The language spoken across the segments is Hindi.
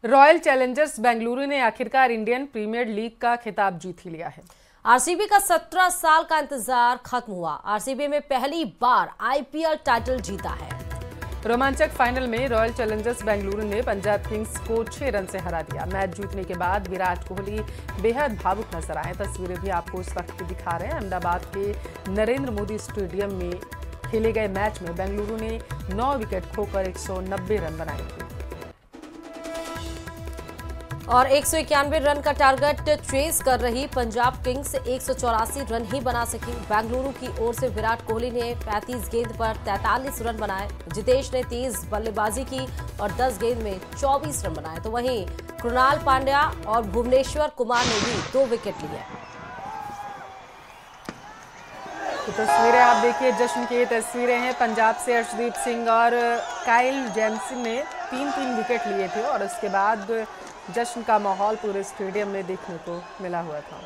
रॉयल चैलेंजर्स बेंगलुरु ने आखिरकार इंडियन प्रीमियर लीग का खिताब जीत ही लिया है। आरसीबी का 17 साल का इंतजार खत्म हुआ। आरसीबी में पहली बार आईपीएल टाइटल जीता है। रोमांचक फाइनल में रॉयल चैलेंजर्स बेंगलुरु ने पंजाब किंग्स को 6 रन से हरा दिया। मैच जीतने के बाद विराट कोहली बेहद भावुक नजर आए। तस्वीरें भी आपको इस वक्त दिखा रहे हैं। अहमदाबाद के नरेंद्र मोदी स्टेडियम में खेले गए मैच में बेंगलुरु ने 9 विकेट खोकर 190 रन बनाए थे और 191 रन का टारगेट चेस कर रही पंजाब किंग्स 184 रन ही बना सकी। बेंगलुरु की ओर से विराट कोहली ने 35 गेंद पर 43 रन बनाए। जितेश ने तेज बल्लेबाजी की और 10 गेंद में 24 रन बनाए। तो वहीं कृणाल पांड्या और भुवनेश्वर कुमार ने भी 2 विकेट लिए। तो तस्वीरें आप देखिए, जश्न की तस्वीरें हैं। पंजाब से अर्शदीप सिंह और काइल जेम्सन ने 3-3 विकेट लिए थे और उसके बाद जश्न का माहौल पूरे स्टेडियम में देखने को मिला हुआ था।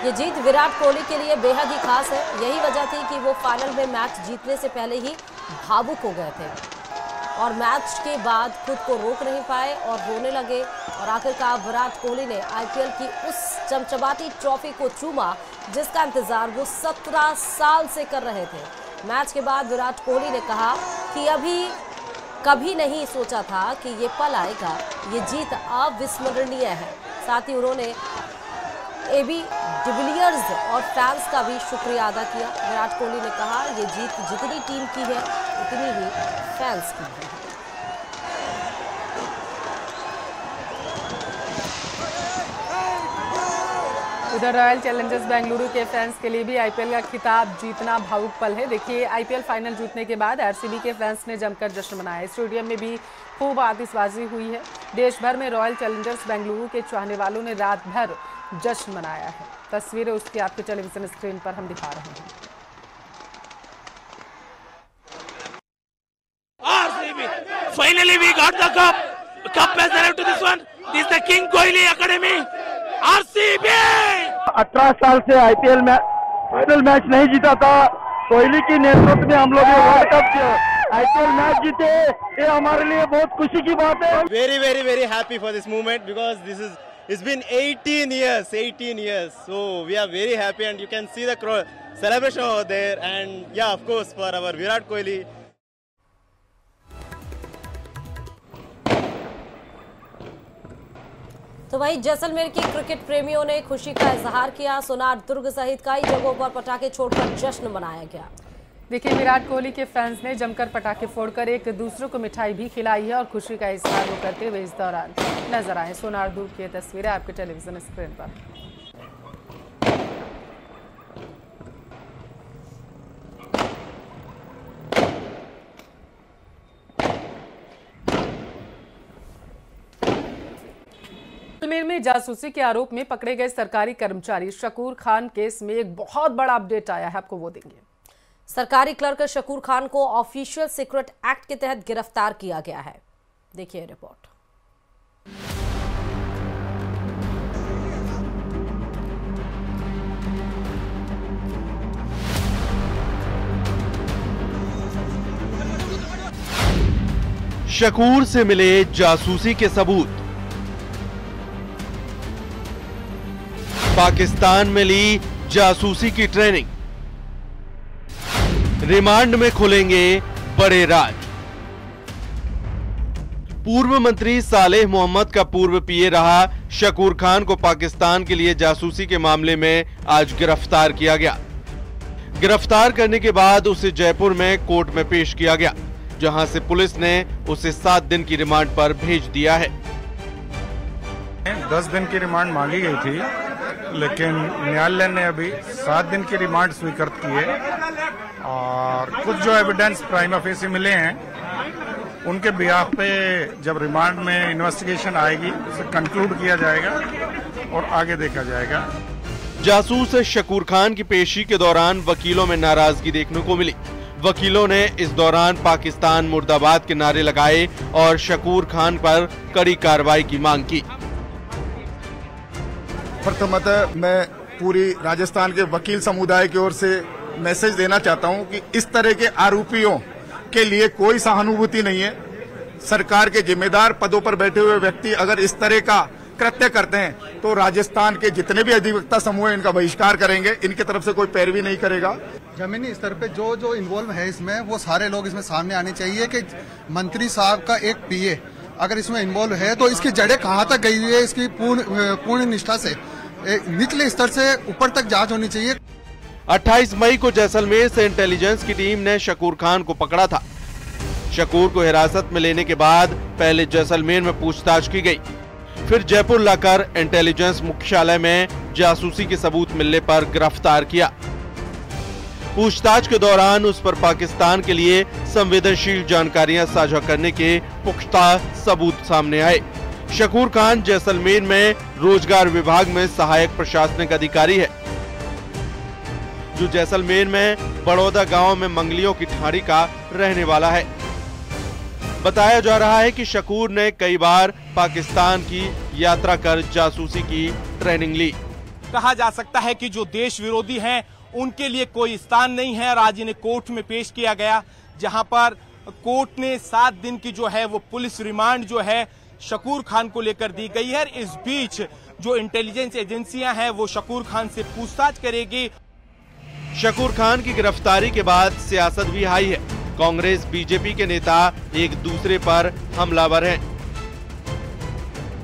ये जीत विराट कोहली के लिए बेहद ही खास है। यही वजह थी कि वो फाइनल में मैच जीतने से पहले ही भावुक हो गए थे और मैच के बाद खुद को रोक नहीं पाए और रोने लगे। और आखिरकार विराट कोहली ने आईपीएल की उस चमचमाती ट्रॉफी को चूमा जिसका इंतजार वो 17 साल से कर रहे थे। मैच के बाद विराट कोहली ने कहा कि कभी नहीं सोचा था कि ये पल आएगा। ये जीत अविस्मरणीय है। साथ ही उन्होंने एबी डिविलियर्स और फैंस का भी शुक्रिया अदा किया। विराट कोहली ने कहा ये जीत जितनी टीम की है उतनी ही फैंस की है। उधर रॉयल चैलेंजर्स बेंगलुरु के फैंस के लिए भी आईपीएल का खिताब जीतना भावुक पल है। देखिए, आईपीएल फाइनल जीतने के बाद आरसीबी के फैंस ने जमकर जश्न मनाया। स्टेडियम में भी खूब आतिशबाजी हुई है। देश भर में रॉयल चैलेंजर्स बेंगलुरु के चाहने वालों ने रात भर जश्न मनाया है। तस्वीरें उसकी आपके टेलीविजन स्क्रीन पर हम दिखा रहे हैं। RCB, finally we got the cup. Cup has arrived to this one. This is the King Kohli Academy. RCB 18 साल से आईपीएल में फाइनल मैच नहीं जीता था। कोहली की नेतृत्व में हम लोग वर्ल्ड कप आईपीएल मैच जीते, ये हमारे लिए बहुत खुशी की बात है। Very happy for this moment because it's been 18 years. So we are very happy and you can see the celebration over there. And yeah, of course for our Virat Kohli. तो वहीं जैसलमेर के क्रिकेट प्रेमियों ने खुशी का इजहार किया। सोनार दुर्ग सहित कई जगहों पर पटाखे छोड़कर जश्न मनाया गया। देखिए, विराट कोहली के फैंस ने जमकर पटाखे फोड़कर एक दूसरे को मिठाई भी खिलाई है और खुशी का इजहार वो करते हुए इस दौरान नजर आए। सोनार दुर्ग की तस्वीरें आपके टेलीविजन स्क्रीन पर। जैसलमेर में जासूसी के आरोप में पकड़े गए सरकारी कर्मचारी शकूर खान केस में एक बहुत बड़ा अपडेट आया है, आपको वो देंगे। सरकारी क्लर्क शकूर खान को ऑफिशियल सीक्रेट एक्ट के तहत गिरफ्तार किया गया है। देखिए रिपोर्ट। शकूर से मिले जासूसी के सबूत। पाकिस्तान में ली जासूसी की ट्रेनिंग। रिमांड में खुलेंगे बड़े राज। पूर्व मंत्री सालेह मोहम्मद का पूर्व पीए रहा शकूर खान को पाकिस्तान के लिए जासूसी के मामले में आज गिरफ्तार किया गया। गिरफ्तार करने के बाद उसे जयपुर में कोर्ट में पेश किया गया, जहां से पुलिस ने उसे 7 दिन की रिमांड पर भेज दिया है। 10 दिन की रिमांड मांगी गई थी, लेकिन न्यायालय ने अभी 7 दिन की रिमांड स्वीकृत की है और कुछ जो एविडेंस प्राइमा फेसी मिले हैं उनके बिहाफ पे जब रिमांड में इन्वेस्टिगेशन आएगी उसे कंक्लूड किया जाएगा और आगे देखा जाएगा। जासूस शकूर खान की पेशी के दौरान वकीलों में नाराजगी देखने को मिली। वकीलों ने इस दौरान पाकिस्तान मुर्दाबाद के नारे लगाए और शकूर खान पर कड़ी कार्रवाई की मांग की। प्रथमतः मैं पूरी राजस्थान के वकील समुदाय की ओर से मैसेज देना चाहता हूं कि इस तरह के आरोपियों के लिए कोई सहानुभूति नहीं है। सरकार के जिम्मेदार पदों पर बैठे हुए व्यक्ति अगर इस तरह का कृत्य करते हैं तो राजस्थान के जितने भी अधिवक्ता समूह हैं इनका बहिष्कार करेंगे, इनकी तरफ से कोई पैरवी नहीं करेगा। जमीनी स्तर पे जो जो इन्वॉल्व है इसमें, वो सारे लोग इसमें सामने आने चाहिए कि मंत्री साहब का एक पीए अगर इसमें इन्वॉल्व है तो इसकी जड़ें कहाँ तक गई हुई है, इसकी पूर्ण निष्ठा से निचले स्तर से ऊपर तक जांच होनी चाहिए। 28 मई को जैसलमेर से इंटेलिजेंस की टीम ने शकूर खान को पकड़ा था। शकूर को हिरासत में लेने के बाद पहले जैसलमेर में पूछताछ की गई, फिर जयपुर लाकर इंटेलिजेंस मुख्यालय में जासूसी के सबूत मिलने पर गिरफ्तार किया। पूछताछ के दौरान उस पर पाकिस्तान के लिए संवेदनशील जानकारियां साझा करने के पुख्ता सबूत सामने आए। शकूर खान जैसलमेर में रोजगार विभाग में सहायक प्रशासनिक अधिकारी है, जो जैसलमेर में बड़ौदा गांव में मंगलियों की ठाड़ी का रहने वाला है। बताया जा रहा है कि शकूर ने कई बार पाकिस्तान की यात्रा कर जासूसी की ट्रेनिंग ली। कहा जा सकता है कि जो देश विरोधी हैं उनके लिए कोई स्थान नहीं है। आज इन्हें कोर्ट में पेश किया गया, जहां पर कोर्ट ने 7 दिन की जो है वो पुलिस रिमांड जो है शकूर खान को लेकर दी गई है। इस बीच जो इंटेलिजेंस एजेंसियां हैं वो शकूर खान से पूछताछ करेगी। शकूर खान की गिरफ्तारी के बाद सियासत भी हाई है। कांग्रेस बीजेपी के नेता एक दूसरे पर हमलावर हैं।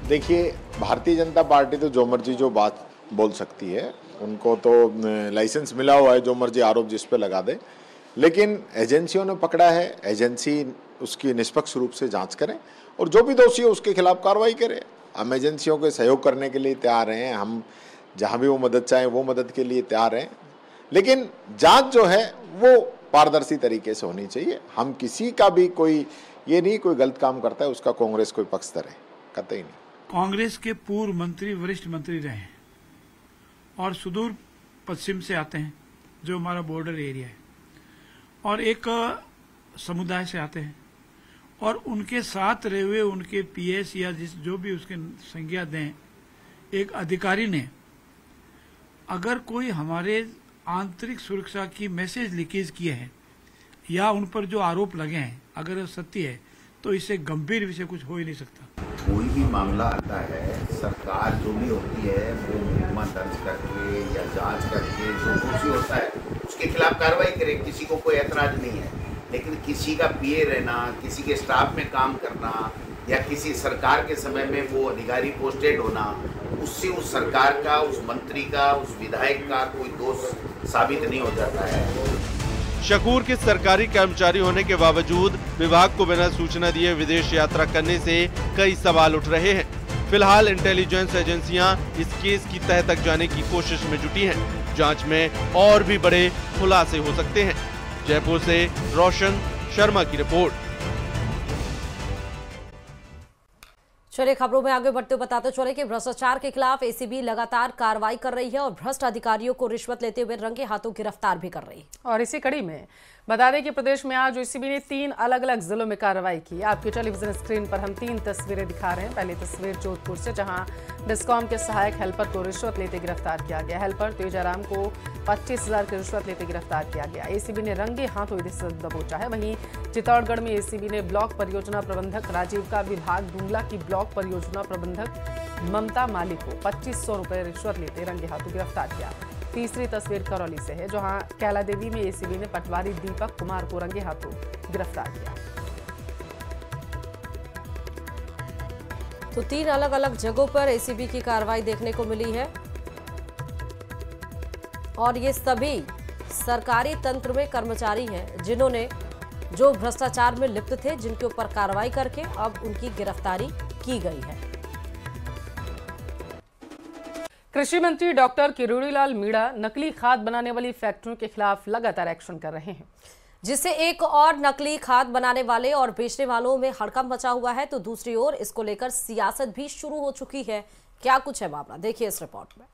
देखिए, भारतीय जनता पार्टी तो जो मर्जी जो बात बोल सकती है, उनको तो लाइसेंस मिला हुआ है, जो मर्जी आरोप जिस पे लगा दे। लेकिन एजेंसियों ने पकड़ा है, एजेंसी उसकी निष्पक्ष रूप से जांच करें और जो भी दोषी है उसके खिलाफ कार्रवाई करें। हम एजेंसियों के सहयोग करने के लिए तैयार हैं, हम जहां भी वो मदद चाहें वो मदद के लिए तैयार हैं। लेकिन जांच जो है वो पारदर्शी तरीके से होनी चाहिए। हम किसी का भी कोई ये नहीं, कोई गलत काम करता है उसका कांग्रेस कोई पक्ष करे, कतई नहीं। कांग्रेस के पूर्व मंत्री, वरिष्ठ मंत्री रहे हैं और सुदूर पश्चिम से आते हैं, जो हमारा बॉर्डर एरिया है, और एक समुदाय से आते हैं, और उनके साथ रहे हुए उनके पीएस या जो भी उसके संज्ञा दें, एक अधिकारी ने अगर कोई हमारे आंतरिक सुरक्षा की मैसेज लीकेज किए हैं या उन पर जो आरोप लगे हैं अगर सत्य है तो इससे गंभीर विषय कुछ हो ही नहीं सकता। कोई भी मामला आता है, सरकार जो भी होती है वो मुकदमा दर्ज करके या जांच करके जो दोषी होता है उसके खिलाफ कार्रवाई करे, किसी को कोई ऐतराज नहीं है। लेकिन किसी का पीए रहना, किसी के स्टाफ में काम करना या किसी सरकार के समय में वो अधिकारी पोस्टेड होना, उससे उस सरकार का, उस मंत्री का, उस विधायक का कोई दोष साबित नहीं हो जाता है। शकूर के सरकारी कर्मचारी होने के बावजूद विभाग को बिना सूचना दिए विदेश यात्रा करने से कई सवाल उठ रहे हैं। फिलहाल इंटेलिजेंस एजेंसियां इस केस की तह तक जाने की कोशिश में जुटी हैं। जांच में और भी बड़े खुलासे हो सकते हैं। जयपुर से रोशन शर्मा की रिपोर्ट। चलिए खबरों में आगे बढ़ते हुए बताते चले कि भ्रष्टाचार के खिलाफ एसीबी लगातार कार्रवाई कर रही है और भ्रष्ट अधिकारियों को रिश्वत लेते हुए रंगे हाथों गिरफ्तार भी कर रही है। और इसी कड़ी में बता दें कि प्रदेश में आज एसीबी ने 3 अलग अलग जिलों में कार्रवाई की। आपके टेलीविजन स्क्रीन पर हम 3 तस्वीरें दिखा रहे हैं। पहली तस्वीर जोधपुर से, जहां डिस्कॉम के सहायक हेल्पर को रिश्वत लेते गिरफ्तार किया गया। हेल्पर तेजाराम को 25,000 की रिश्वत लेते गिरफ्तार किया गया। एसीबी ने रंगे हाथों इसे दबोचा है। वहीं चित्तौड़गढ़ में एसीबी ने ब्लॉक परियोजना प्रबंधक राजीव का विभाग डूंगला की ब्लॉक परियोजना प्रबंधक ममता माली को 2500 रुपए रिश्वत लेते रंगे हाथों गिरफ्तार किया। तीसरी तस्वीर करौली से है, जहां कैला देवी में एसीबी ने पटवारी दीपक कुमार को रंगे हाथों गिरफ्तार किया। तो 3 अलग अलग जगहों पर एसीबी की कार्रवाई देखने को मिली है और ये सभी सरकारी तंत्र में कर्मचारी हैं जिन्होंने जो भ्रष्टाचार में लिप्त थे, जिनके ऊपर कार्रवाई करके अब उनकी गिरफ्तारी की गई है। कृषि मंत्री डॉक्टर किरोड़ीलाल मीणा नकली खाद बनाने वाली फैक्ट्रियों के खिलाफ लगातार एक्शन कर रहे हैं, जिससे एक और नकली खाद बनाने वाले और बेचने वालों में हड़कंप मचा हुआ है, तो दूसरी ओर इसको लेकर सियासत भी शुरू हो चुकी है। क्या कुछ है मामला, देखिए इस रिपोर्ट में।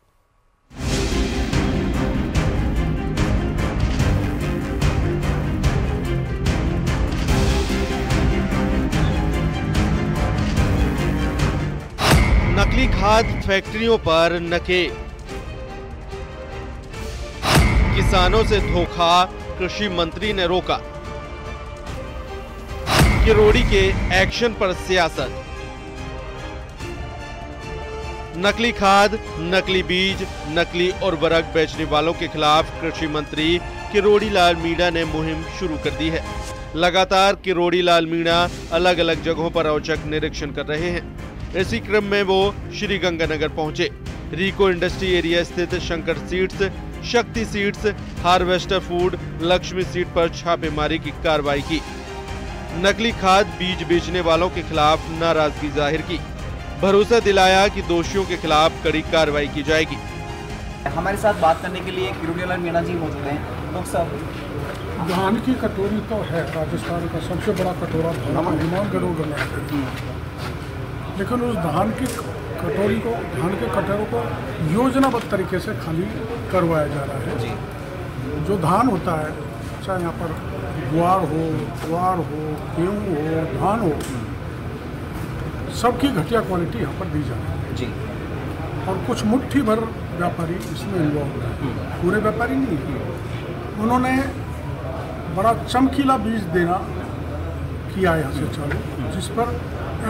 नकली खाद फैक्ट्रियों पर नकेल, किसानों से धोखा, कृषि मंत्री ने रोका। किरोड़ी के एक्शन पर सियासत। नकली खाद, नकली बीज, नकली उर्वरक बेचने वालों के खिलाफ कृषि मंत्री किरोड़ी लाल मीणा ने मुहिम शुरू कर दी है। लगातार किरोड़ी लाल मीणा अलग अलग जगहों पर औचक निरीक्षण कर रहे हैं। इसी क्रम में वो श्री गंगानगर पहुंचे। रिको इंडस्ट्री एरिया स्थित शंकर सीड्स, शक्ति seeds, harvester food, Lakshmi seed पर छापेमारी की कार्रवाई की। नकली खाद बीज बेचने वालों के खिलाफ नाराजगी जाहिर की। भरोसा दिलाया कि दोषियों के खिलाफ कड़ी कार्रवाई की जाएगी। हमारे साथ बात करने के लिए किरोड़ी लाल मीणा जी मौजूद हैं। डॉक्टर साहब, धान की कटोरी तो है राजस्थान का सबसे बड़ा कटोरा लेकिन उस धान की कटोरी को, धान के कटोरों को योजनाबद्ध तरीके से खाली करवाया जा रहा है। जो धान होता है, चाहे यहाँ पर ज्वार हो, ज्वार हो, गेहूँ हो, धान हो, सबकी घटिया क्वालिटी यहाँ पर दी जा रही है। और कुछ मुट्ठी भर व्यापारी इसमें इन्वॉल्व है, पूरे व्यापारी नहीं है। उन्होंने बड़ा चमकीला बीज देना किया यहाँ से चालू, जिस पर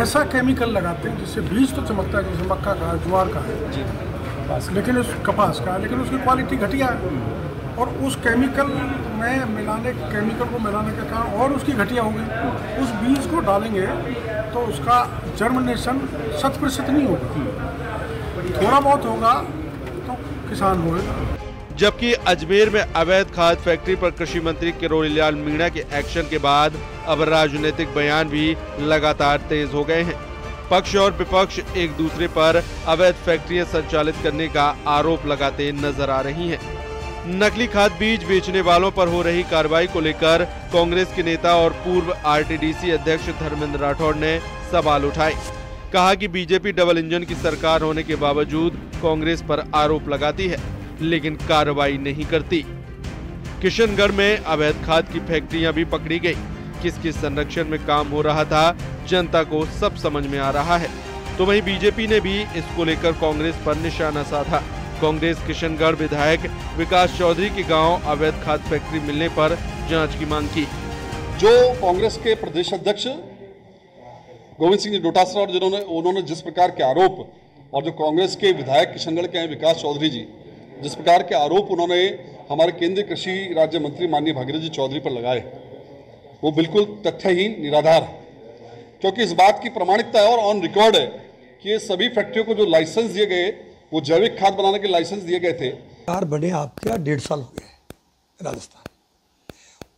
ऐसा केमिकल लगाते हैं जिससे बीज तो चमकता है, जैसे मक्का का है, ज्वार का है, लेकिन उस कपास का है, लेकिन उसकी क्वालिटी घटिया है। और उस केमिकल को मिलाने के कारण और उसकी घटिया हो गई। उस बीज को डालेंगे तो उसका जर्मिनेशन 100% नहीं होगा, थोड़ा बहुत होगा तो किसान होगा। जबकि अजमेर में अवैध खाद फैक्ट्री पर कृषि मंत्री किरोड़ी लाल मीणा के एक्शन के बाद अब राजनीतिक बयान भी लगातार तेज हो गए हैं। पक्ष और विपक्ष एक दूसरे पर अवैध फैक्ट्रियां संचालित करने का आरोप लगाते नजर आ रही हैं। नकली खाद बीज बेचने वालों पर हो रही कार्रवाई को लेकर कांग्रेस के नेता और पूर्व आरटीडीसी अध्यक्ष धर्मेंद्र राठौड़ ने सवाल उठाए। कहा कि बीजेपी डबल इंजन की सरकार होने के बावजूद कांग्रेस पर आरोप लगाती है, लेकिन कार्रवाई नहीं करती। किशनगढ़ में अवैध खाद की फैक्ट्रियां भी पकड़ी गई। किसके संरक्षण में काम हो रहा था, जनता को सब समझ में आ रहा है। तो वहीं बीजेपी ने भी इसको लेकर कांग्रेस पर निशाना साधा। कांग्रेस किशनगढ़ विधायक विकास चौधरी के गांव अवैध खाद फैक्ट्री मिलने पर जांच की मांग की। जो कांग्रेस के प्रदेश अध्यक्ष गोविंद सिंह डोटासरा और उन्होंने जिस प्रकार के आरोप, और जो कांग्रेस के विधायक किशनगढ़ के हैं विकास चौधरी जी, जिस प्रकार के आरोप उन्होंने हमारे केंद्रीय कृषि राज्य मंत्री माननीय भागीरथ जी चौधरी पर लगाए, वो बिल्कुल तथ्यहीन, निराधार है। क्योंकि इस बात की प्रामाणिकता है और ऑन रिकॉर्ड है कि ये सभी फैक्ट्रियों को जो लाइसेंस दिए गए, वो जैविक खाद बनाने के लाइसेंस दिए गए थे। सरकार बने आपके 1.5 साल हो गए राजस्थान,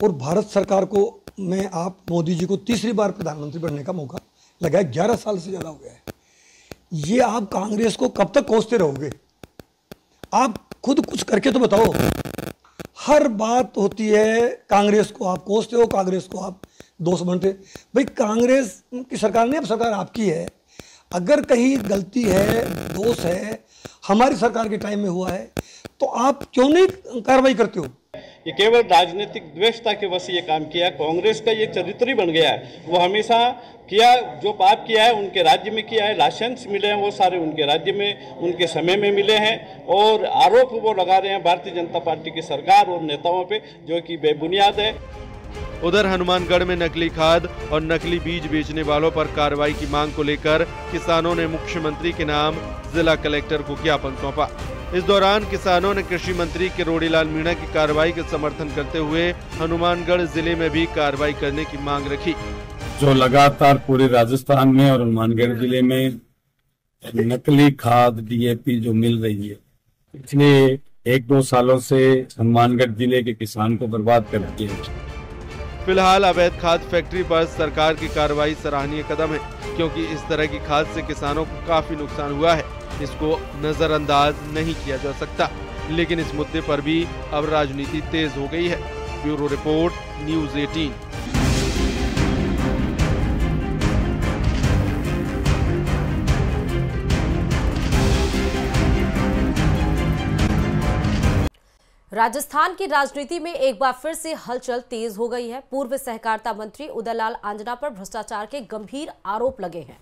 और भारत सरकार को में आप मोदी जी को तीसरी बार प्रधानमंत्री बनने का मौका लगा है। 11 साल से ज़्यादा हो गया है। ये आप कांग्रेस को कब तक कोसते रहोगे? आप खुद कुछ करके तो बताओ। हर बात होती है कांग्रेस को आप कोसते हो, कांग्रेस को आप दोस्त बनते। भाई कांग्रेस की सरकार नहीं, अब सरकार आपकी है। अगर कहीं गलती है, दोष है, हमारी सरकार के टाइम में हुआ है, तो आप क्यों नहीं कार्रवाई करते हो? ये केवल राजनीतिक द्वेषता के वश ये काम किया। कांग्रेस का ये चरित्र ही बन गया है। वो हमेशा किया, जो पाप किया है उनके राज्य में किया है। लाइसेंस मिले हैं वो सारे उनके राज्य में, उनके समय में मिले हैं, और आरोप वो लगा रहे हैं भारतीय जनता पार्टी की सरकार और नेताओं पे, जो कि बेबुनियाद है। उधर हनुमानगढ़ में नकली खाद और नकली बीज बेचने वालों पर कार्रवाई की मांग को लेकर किसानों ने मुख्यमंत्री के नाम जिला कलेक्टर को ज्ञापन सौंपा। इस दौरान किसानों ने कृषि मंत्री किरोड़ी लाल मीणा की कार्रवाई के समर्थन करते हुए हनुमानगढ़ जिले में भी कार्रवाई करने की मांग रखी। जो लगातार पूरे राजस्थान में और हनुमानगढ़ जिले में नकली खाद DAP जो मिल रही है, पिछले 1-2 सालों से हनुमानगढ़ जिले के किसान को बर्बाद कर दिया है। फिलहाल अवैध खाद फैक्ट्री पर सरकार की कार्रवाई सराहनीय कदम है, क्योंकि इस तरह की खाद से किसानों को काफी नुकसान हुआ है। इसको नजरअंदाज नहीं किया जा सकता, लेकिन इस मुद्दे पर भी अब राजनीति तेज हो गई है। Bureau report, news 18। राजस्थान की राजनीति में एक बार फिर से हलचल तेज हो गई है। पूर्व सहकारिता मंत्री उदयलाल आंजना पर भ्रष्टाचार के गंभीर आरोप लगे हैं,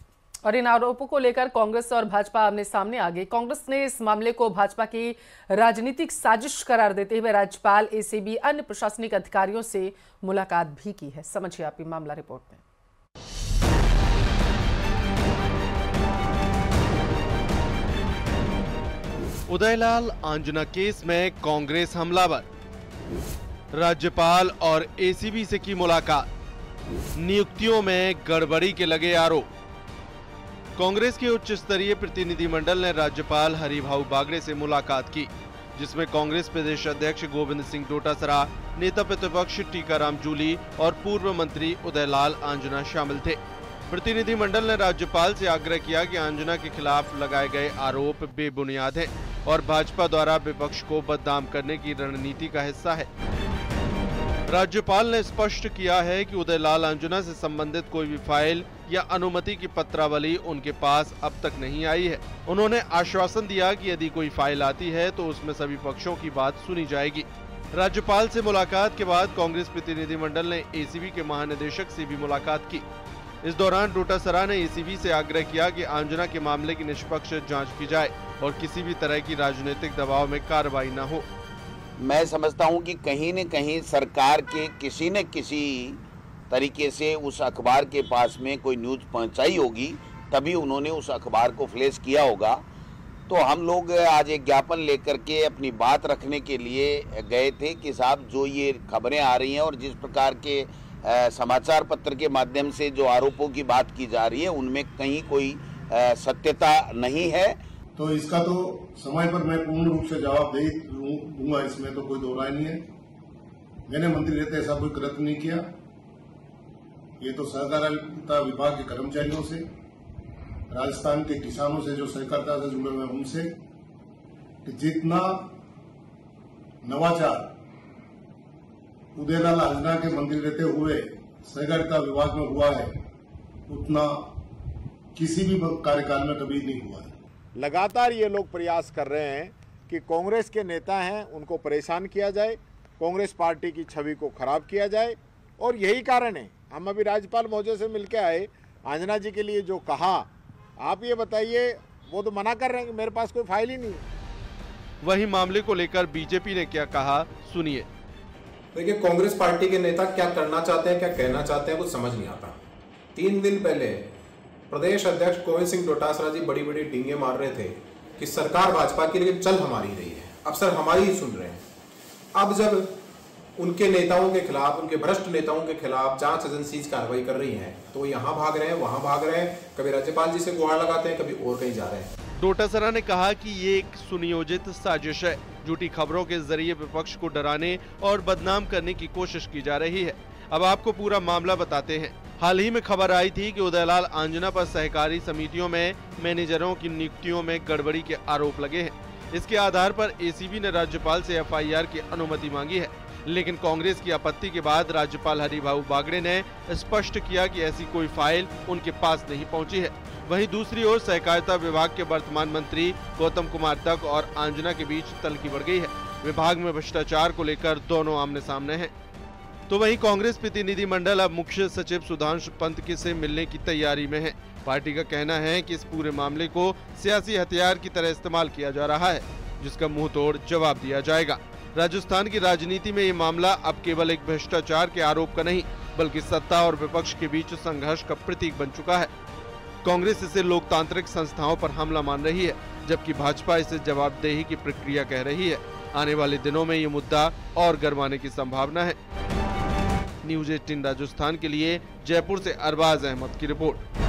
और इन आरोपों को लेकर कांग्रेस और भाजपा आमने सामने आ गई। कांग्रेस ने इस मामले को भाजपा की राजनीतिक साजिश करार देते हुए राज्यपाल, ACB, अन्य प्रशासनिक अधिकारियों से मुलाकात भी की है। समझिए आपकी मामला रिपोर्ट में। उदयलाल आंजना केस में कांग्रेस हमलावर, राज्यपाल और एसीबी से की मुलाकात, नियुक्तियों में गड़बड़ी के लगे आरोप। कांग्रेस के उच्च स्तरीय प्रतिनिधिमंडल ने राज्यपाल हरिभाऊ बागड़े से मुलाकात की, जिसमें कांग्रेस प्रदेश अध्यक्ष गोविंद सिंह डोटासरा, नेता प्रतिपक्ष टीकाराम जूली और पूर्व मंत्री उदयलाल आंजना शामिल थे। प्रतिनिधिमंडल ने राज्यपाल से आग्रह किया कि आंजना के खिलाफ लगाए गए आरोप बेबुनियाद हैं और भाजपा द्वारा विपक्ष को बदनाम करने की रणनीति का हिस्सा है। राज्यपाल ने स्पष्ट किया है कि उदयलाल आंजना से संबंधित कोई भी फाइल या अनुमति की पत्रावली उनके पास अब तक नहीं आई है। उन्होंने आश्वासन दिया कि यदि कोई फाइल आती है तो उसमें सभी पक्षों की बात सुनी जाएगी। राज्यपाल से मुलाकात के बाद कांग्रेस प्रतिनिधिमंडल ने एसीबी के महानिदेशक से भी मुलाकात की। इस दौरान डोटासरा ने एसीबी से आग्रह किया कि आंजना के मामले की निष्पक्ष जांच की जाए और किसी भी तरह की राजनीतिक दबाव में कार्रवाई न हो। मैं समझता हूं कि कहीं न कहीं सरकार के किसी न किसी तरीके से उस अखबार के पास में कोई न्यूज़ पहुंचाई होगी, तभी उन्होंने उस अखबार को फ्लैश किया होगा। तो हम लोग आज एक ज्ञापन लेकर के अपनी बात रखने के लिए गए थे कि साहब जो ये खबरें आ रही हैं और जिस प्रकार के समाचार पत्र के माध्यम से जो आरोपों की बात की जा रही है उनमें कहीं कोई सत्यता नहीं है। तो इसका तो समय पर मैं पूर्ण रूप से जवाब दे दूंगा, इसमें तो कोई दो राय नहीं है। मैंने मंत्री रहते ऐसा कोई कृत्य नहीं किया। ये तो सहकारिता विभाग के कर्मचारियों से, राजस्थान के किसानों से जो सहकारिता से जुड़े हुए उनसे, कि जितना नवाचार उदयलाल आंजना के मंत्री रहते हुए सहकारिता विभाग में हुआ है उतना किसी भी कार्यकाल में कभी नहीं हुआ है। लगातार ये लोग प्रयास कर रहे हैं कि कांग्रेस के नेता हैं उनको परेशान किया जाए, कांग्रेस पार्टी की छवि को खराब किया जाए, और यही कारण है हम अभी राज्यपाल महोदय से मिलकर आए। आंजना जी के लिए जो कहा, आप ये बताइए, वो तो मना कर रहे हैं कि मेरे पास कोई फाइल ही नहीं है। वहीं मामले को लेकर बीजेपी ने क्या कहा, सुनिए। देखिए, कांग्रेस पार्टी के नेता क्या करना चाहते हैं, क्या कहना चाहते हैं, कुछ समझ नहीं आता। 3 दिन पहले प्रदेश अध्यक्ष गोविंद सिंह डोटासरा जी बड़ी बड़ी डींगे मार रहे थे कि सरकार भाजपा की, लेकिन चल हमारी रही है, अफसर हमारी ही सुन रहे हैं। अब जब उनके नेताओं के खिलाफ, उनके भ्रष्ट नेताओं के खिलाफ जांच एजेंसीज कार्रवाई कर रही हैं, तो वो यहाँ भाग रहे हैं, वहां भाग रहे हैं, कभी राज्यपाल जी से गुहार लगाते हैं, कभी और कहीं जा रहे हैं। डोटासरा ने कहा कि ये एक सुनियोजित साजिश है। झूठी खबरों के जरिए विपक्ष को डराने और बदनाम करने की कोशिश की जा रही है। अब आपको पूरा मामला बताते हैं। हाल ही में खबर आई थी कि उदयलाल आंजना पर सहकारी समितियों में मैनेजरों की नियुक्तियों में गड़बड़ी के आरोप लगे हैं। इसके आधार पर एसीबी ने राज्यपाल से एफआईआर की अनुमति मांगी है, लेकिन कांग्रेस की आपत्ति के बाद राज्यपाल हरिभाऊ बागड़े ने स्पष्ट किया कि ऐसी कोई फाइल उनके पास नहीं पहुंची है। वहीं दूसरी ओर सहकारिता विभाग के वर्तमान मंत्री गौतम कुमार तक और आंजना के बीच तल्खी बढ़ गई है। विभाग में भ्रष्टाचार को लेकर दोनों आमने सामने हैं। तो वहीं कांग्रेस प्रतिनिधिमंडल अब मुख्य सचिव सुधांशु पंत से मिलने की तैयारी में है। पार्टी का कहना है कि इस पूरे मामले को सियासी हथियार की तरह इस्तेमाल किया जा रहा है, जिसका मुंह तोड़ जवाब दिया जाएगा। राजस्थान की राजनीति में ये मामला अब केवल एक भ्रष्टाचार के आरोप का नहीं, बल्कि सत्ता और विपक्ष के बीच संघर्ष का प्रतीक बन चुका है। कांग्रेस इसे लोकतांत्रिक संस्थाओं पर हमला मान रही है, जबकि भाजपा इसे जवाबदेही की प्रक्रिया कह रही है। आने वाले दिनों में ये मुद्दा और गरमाने की संभावना है। न्यूज़ 18 राजस्थान के लिए जयपुर से अरबाज अहमद की रिपोर्ट।